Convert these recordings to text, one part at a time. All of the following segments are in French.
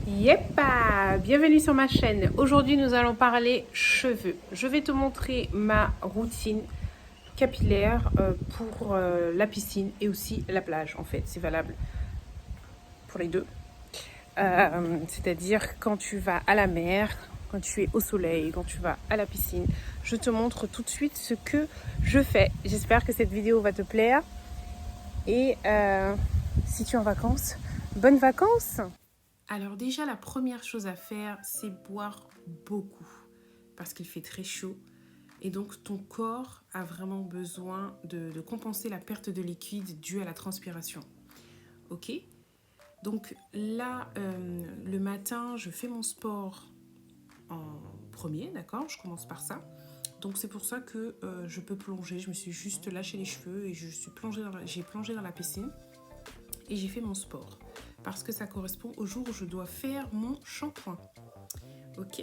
Yeppa! Bienvenue sur ma chaîne. Aujourd'hui, nous allons parler cheveux. Je vais te montrer ma routine capillaire pour la piscine et aussi la plage. En fait, c'est valable pour les deux. C'est-à-dire quand tu vas à la mer, quand tu es au soleil, quand tu vas à la piscine. Je te montre tout de suite ce que je fais. J'espère que cette vidéo va te plaire. Et si tu es en vacances, bonnes vacances! Alors déjà, la première chose à faire, c'est boire beaucoup parce qu'il fait très chaud. Et donc, ton corps a vraiment besoin de compenser la perte de liquide due à la transpiration. Ok? Donc là, le matin, je fais mon sport en premier, d'accord? Je commence par ça. Donc c'est pour ça que je peux plonger. Je me suis juste lâché les cheveux et j'ai plongé dans la piscine et j'ai fait mon sport. Parce que ça correspond au jour où je dois faire mon shampoing. Ok?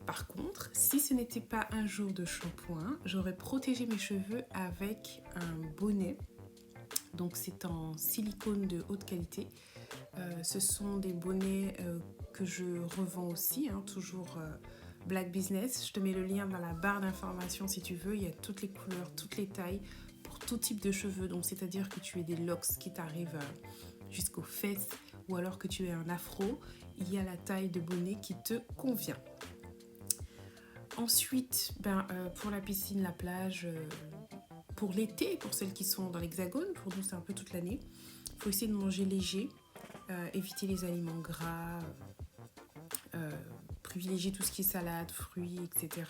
Par contre, si ce n'était pas un jour de shampoing, j'aurais protégé mes cheveux avec un bonnet. Donc c'est en silicone de haute qualité. Ce sont des bonnets que je revends aussi, hein, toujours Black Business. Je te mets le lien dans la barre d'information si tu veux. Il y a toutes les couleurs, toutes les tailles, pour tout type de cheveux. Donc c'est-à-dire que tu aies des locks qui t'arrivent jusqu'aux fesses ou alors que tu aies un afro, il y a la taille de bonnet qui te convient. Ensuite, pour la piscine, la plage, pour l'été, pour celles qui sont dans l'hexagone, pour nous c'est un peu toute l'année, il faut essayer de manger léger, éviter les aliments gras, privilégier tout ce qui est salade, fruits, etc.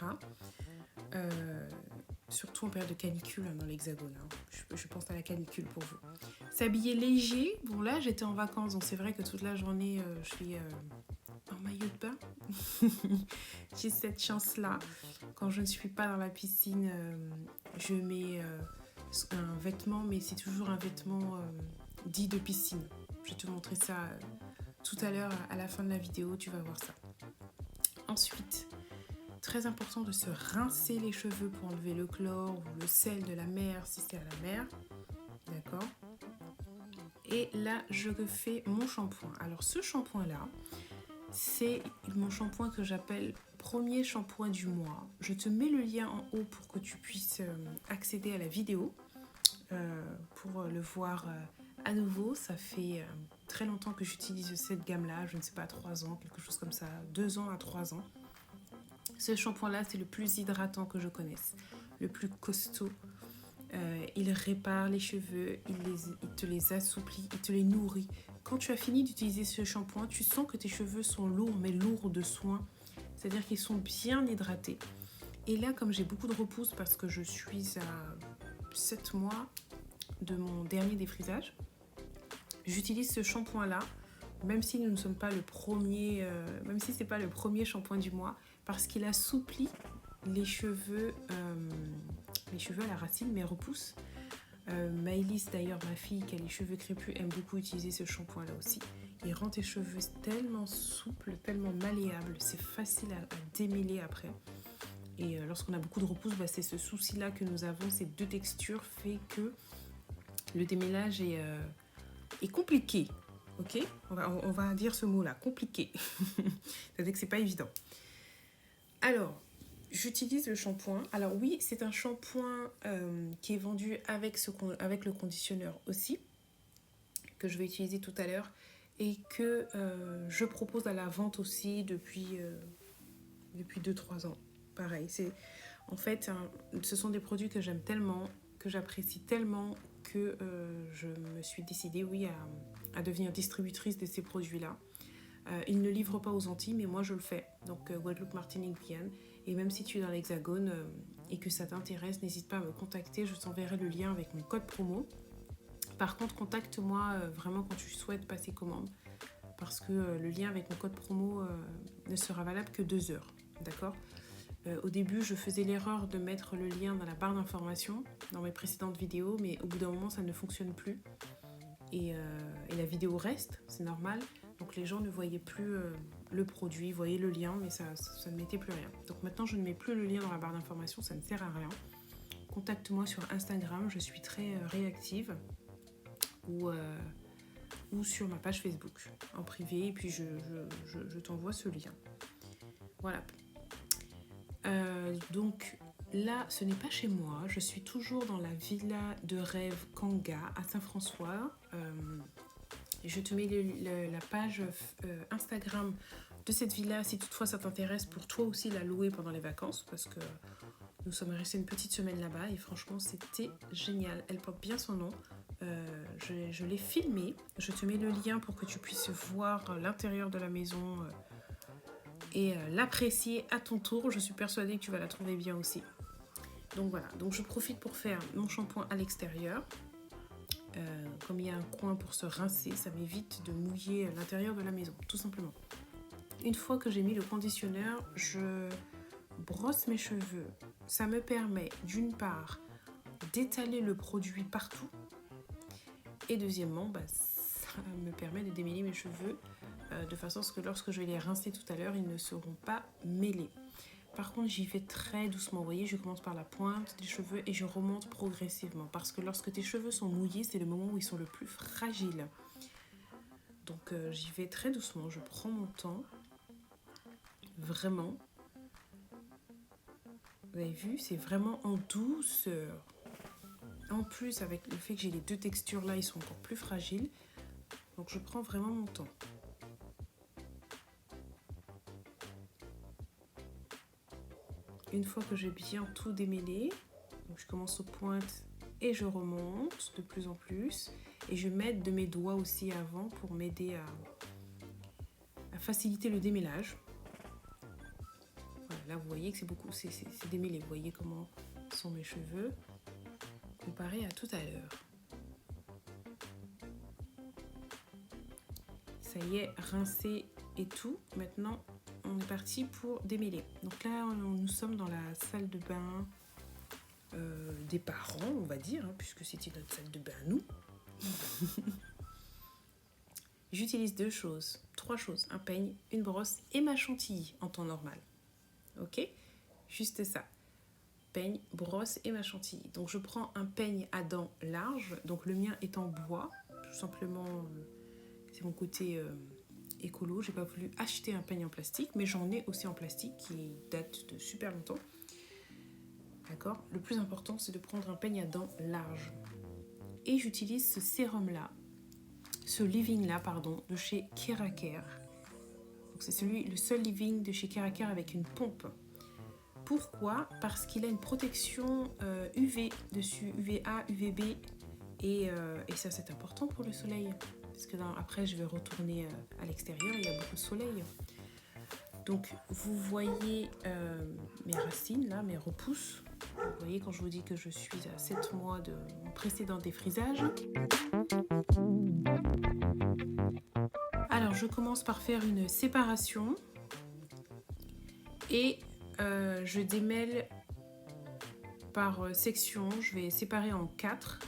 Surtout en période de canicule dans l'hexagone. Je pense à la canicule pour vous. S'habiller léger. Bon là j'étais en vacances donc c'est vrai que toute la journée je suis en maillot de bain. J'ai cette chance là. Quand je ne suis pas dans la piscine, je mets un vêtement, mais c'est toujours un vêtement dit de piscine. Je vais te montrer ça tout à l'heure à la fin de la vidéo, tu vas voir ça. Ensuite, très important de se rincer les cheveux pour enlever le chlore ou le sel de la mer si c'est à la mer. D'accord? Et là, je fais mon shampoing. Alors, ce shampoing-là, c'est mon shampoing que j'appelle premier shampoing du mois. Je te mets le lien en haut pour que tu puisses accéder à la vidéo pour le voir à nouveau. Ça fait très longtemps que j'utilise cette gamme-là, je ne sais pas, 3 ans, quelque chose comme ça, 2 ans à 3 ans. Ce shampoing-là, c'est le plus hydratant que je connaisse, le plus costaud. Il répare les cheveux, il te les assouplit, il te les nourrit. Quand tu as fini d'utiliser ce shampoing, tu sens que tes cheveux sont lourds, mais lourds de soins. C'est-à-dire qu'ils sont bien hydratés. Et là, comme j'ai beaucoup de repousse parce que je suis à 7 mois de mon dernier défrisage, j'utilise ce shampoing-là, même si nous ne sommes pas le premier, même si c'est pas le premier shampoing du mois, parce qu'il assouplit les cheveux à la racine, mes repousses. Maëlys, d'ailleurs, ma fille qui a les cheveux crépus, aime beaucoup utiliser ce shampoing-là aussi. Il rend tes cheveux tellement souples, tellement malléables, c'est facile à démêler après. Et lorsqu'on a beaucoup de repousses, c'est ce souci-là que nous avons, ces deux textures fait que le démêlage est compliqué. Ok, on va dire ce mot-là, compliqué. C'est-à-dire que c'est pas évident. Alors, j'utilise le shampoing. Alors oui, c'est un shampoing qui est vendu avec le conditionneur aussi, que je vais utiliser tout à l'heure, et que je propose à la vente aussi depuis 2-3 ans. Pareil, en fait, ce sont des produits que j'aime tellement, que j'apprécie tellement, que je me suis décidée, oui, à devenir distributrice de ces produits-là. Ils ne livrent pas aux Antilles, mais moi je le fais. Donc Guadeloupe, Martinique, Guyane. Et même si tu es dans l'Hexagone et que ça t'intéresse, n'hésite pas à me contacter. Je t'enverrai le lien avec mon code promo. Par contre, contacte-moi vraiment quand tu souhaites passer commande. Parce que le lien avec mon code promo ne sera valable que 2 heures. D'accord ? Au début, je faisais l'erreur de mettre le lien dans la barre d'information dans mes précédentes vidéos, mais au bout d'un moment, ça ne fonctionne plus. Et la vidéo reste, c'est normal. Donc les gens ne voyaient plus le produit, voyaient le lien, mais ça ne mettait plus rien. Donc maintenant, je ne mets plus le lien dans la barre d'information, ça ne sert à rien. Contacte-moi sur Instagram, je suis très réactive. Ou ou sur ma page Facebook en privé et puis je t'envoie ce lien. Voilà. Donc là, ce n'est pas chez moi. Je suis toujours dans la villa de rêve Kanga à Saint-François. Je te mets la page Instagram de cette villa si toutefois ça t'intéresse pour toi aussi la louer pendant les vacances parce que nous sommes restés une petite semaine là-bas et franchement c'était génial. Elle porte bien son nom. Je l'ai filmée. Je te mets le lien pour que tu puisses voir l'intérieur de la maison et l'apprécier à ton tour. Je suis persuadée que tu vas la trouver bien aussi. Donc voilà, donc je profite pour faire mon shampoing à l'extérieur. Comme il y a un coin pour se rincer, ça m'évite de mouiller l'intérieur de la maison, tout simplement. Une fois que j'ai mis le conditionneur, je brosse mes cheveux. Ça me permet d'une part d'étaler le produit partout et deuxièmement, ça me permet de démêler mes cheveux de façon à ce que lorsque je vais les rincer tout à l'heure, ils ne seront pas mêlés. Par contre, j'y vais très doucement. Vous voyez, je commence par la pointe des cheveux et je remonte progressivement. Parce que lorsque tes cheveux sont mouillés, c'est le moment où ils sont le plus fragiles. Donc, j'y vais très doucement. Je prends mon temps. Vraiment. Vous avez vu, c'est vraiment en douceur. En plus, avec le fait que j'ai les deux textures là, ils sont encore plus fragiles. Donc, je prends vraiment mon temps. Une fois que j'ai bien tout démêlé, donc je commence aux pointes et je remonte de plus en plus. Et je m'aide de mes doigts aussi avant pour m'aider à faciliter le démêlage. Voilà, là vous voyez que c'est démêlé. Vous voyez comment sont mes cheveux comparé à tout à l'heure. Ça y est, rincé et tout. Maintenant, on est parti pour démêler. Donc là, nous sommes dans la salle de bain des parents, on va dire, hein, puisque c'était notre salle de bain à nous. J'utilise trois choses, un peigne, une brosse et ma chantilly en temps normal. Ok ? Juste ça. Peigne, brosse et ma chantilly. Donc je prends un peigne à dents larges, donc le mien est en bois, tout simplement, c'est mon côté écolo. J'ai pas voulu acheter un peigne en plastique, mais j'en ai aussi en plastique qui date de super longtemps. D'accord ? Le plus important, c'est de prendre un peigne à dents large. Et j'utilise ce sérum-là, ce leave-in-là, de chez Keraker. Donc c'est le seul leave-in de chez Keraker avec une pompe. Pourquoi ? Parce qu'il a une protection UV dessus, UVA, UVB, et ça c'est important pour le soleil. Parce que après je vais retourner à l'extérieur, il y a beaucoup de soleil. Donc vous voyez mes racines là, mes repousses. Vous voyez quand je vous dis que je suis à 7 mois de mon précédent défrisage. Alors je commence par faire une séparation et je démêle par section. Je vais séparer en 4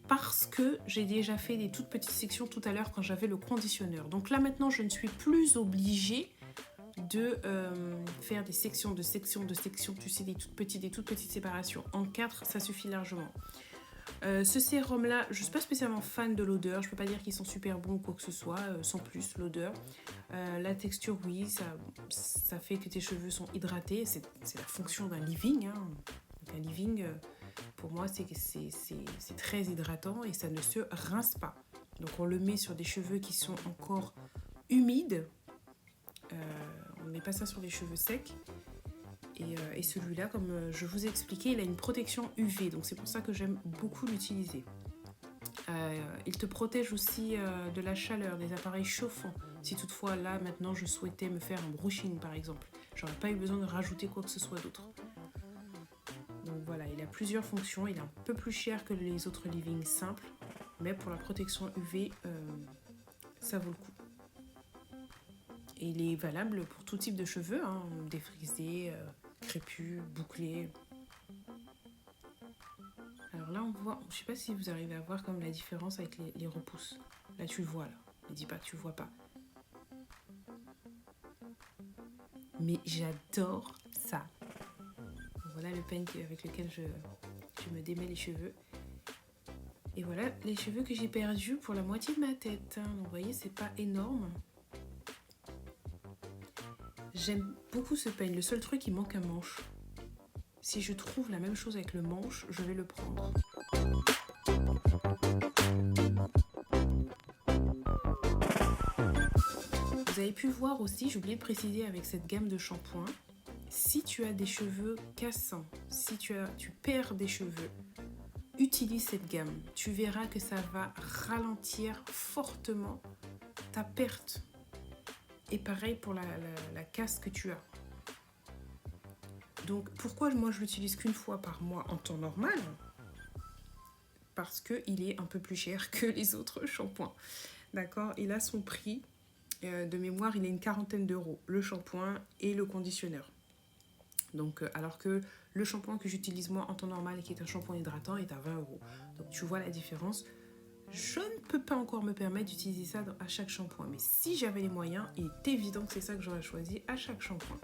parce que j'ai déjà fait des toutes petites sections tout à l'heure quand j'avais le conditionneur. Donc là maintenant je ne suis plus obligée de faire des sections, tu sais, des toutes petites séparations. En 4, ça suffit largement. Ce sérum là, je ne suis pas spécialement fan de l'odeur, je ne peux pas dire qu'ils sont super bons ou quoi que ce soit, sans plus l'odeur. La texture, oui, ça fait que tes cheveux sont hydratés, c'est la fonction d'un leave-in. Hein. Donc un leave-in, pour moi, c'est très hydratant et ça ne se rince pas. Donc on le met sur des cheveux qui sont encore humides. On ne met pas ça sur les cheveux secs. Et celui-là, comme je vous ai expliqué, il a une protection UV. Donc c'est pour ça que j'aime beaucoup l'utiliser. Il te protège aussi de la chaleur, des appareils chauffants. Si toutefois, là, maintenant, je souhaitais me faire un brushing, par exemple. J'aurais pas eu besoin de rajouter quoi que ce soit d'autre. Donc voilà, il a plusieurs fonctions. Il est un peu plus cher que les autres leave-in simples. Mais pour la protection UV, ça vaut le coup. Et il est valable pour tout type de cheveux, hein, défrisés, crépus, bouclés. Alors là, on voit, je ne sais pas si vous arrivez à voir comme la différence avec les repousses. Là, tu le vois, là. Ne dis pas que tu ne vois pas. Mais j'adore ça. Voilà le peigne avec lequel je me démêle les cheveux. Et voilà les cheveux que j'ai perdus pour la moitié de ma tête. Donc vous voyez, c'est pas énorme. J'aime beaucoup ce peigne. Le seul truc, il manque un manche. Si je trouve la même chose avec le manche, je vais le prendre. Vous avez pu voir aussi, j'ai oublié de préciser avec cette gamme de shampoings, si tu as des cheveux cassants, si tu perds des cheveux, utilise cette gamme. Tu verras que ça va ralentir fortement ta perte. Et pareil pour la casse que tu as. Donc pourquoi moi je l'utilise qu'une fois par mois en temps normal? Parce qu'il est un peu plus cher que les autres shampoings. D'accord? Il a son prix. De mémoire, il est une 40aine d'euros, le shampoing et le conditionneur. Donc, alors que le shampoing que j'utilise moi en temps normal et qui est un shampoing hydratant est à 20 euros. Donc tu vois la différence. Je ne peux pas encore me permettre d'utiliser ça à chaque shampoing. Mais si j'avais les moyens, il est évident que c'est ça que j'aurais choisi à chaque shampoing.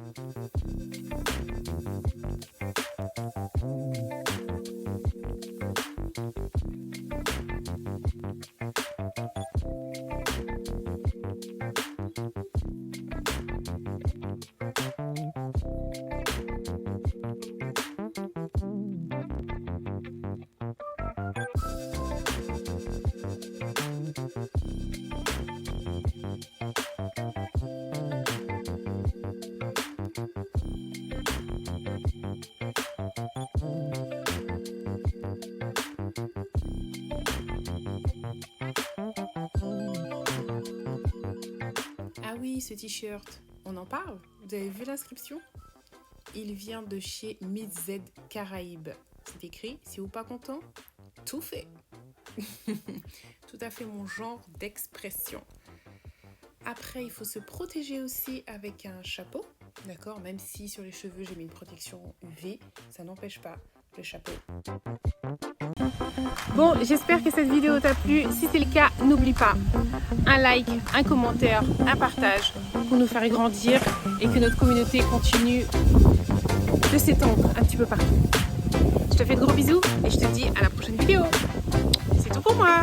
Ah oui, ce t-shirt, on en parle? Vous avez vu l'inscription? Il vient de chez MidZ Caraïbes. C'est écrit, si vous pas content, tout fait. Tout à fait mon genre d'expression. Après, il faut se protéger aussi avec un chapeau. D'accord? Même si sur les cheveux, j'ai mis une protection UV, ça n'empêche pas le chapeau. Bon, j'espère que cette vidéo t'a plu. Si c'est le cas, n'oublie pas un like, un commentaire, un partage pour nous faire grandir et que notre communauté continue de s'étendre un petit peu partout. Je te fais de gros bisous et je te dis à la prochaine vidéo. C'est tout pour moi.